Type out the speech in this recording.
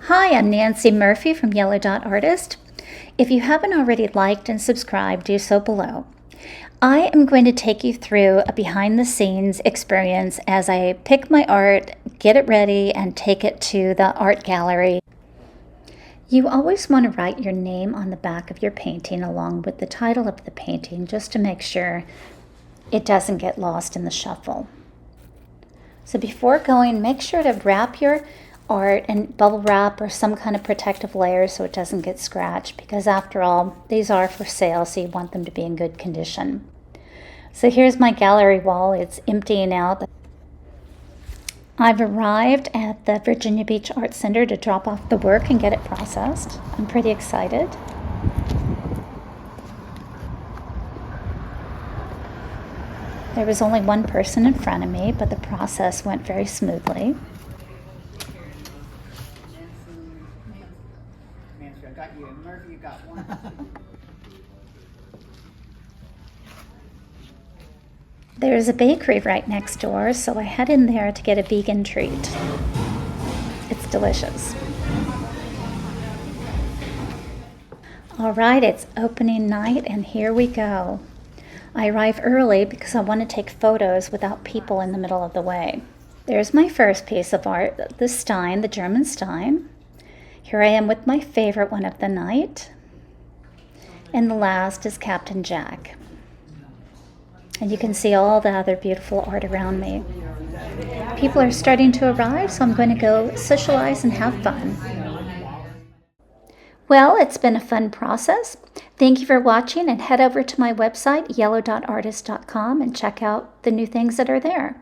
Hi, I'm Nancy Murphy from Yellow Dot Artist. If you haven't already liked and subscribed, do so below. I am going to take you through a behind-the-scenes experience as I pick my art, get it ready, and take it to the art gallery. You always want to write your name on the back of your painting along with the title of the painting just to make sure it doesn't get lost in the shuffle. So before going, make sure to wrap your art in bubble wrap or some kind of protective layer so it doesn't get scratched, because after all, these are for sale, so you want them to be in good condition. So here's my gallery wall. It's emptying out. I've arrived at the Virginia Beach Art Center to drop off the work and get it processed. I'm pretty excited. There was only one person in front of me, but the process went very smoothly. I got you, and Murphy, you got one. There's a bakery right next door, so I head in there to get a vegan treat. It's delicious. All right, it's opening night, and here we go. I arrive early because I want to take photos without people in the middle of the way. There's my first piece of art, the Stein, the German Stein. Here I am with my favorite one of the night. And the last is Captain Jack. And you can see all the other beautiful art around me. People are starting to arrive, so I'm going to go socialize and have fun. Well, it's been a fun process. Thank you for watching, and head over to my website, yellow.artist.com, and check out the new things that are there.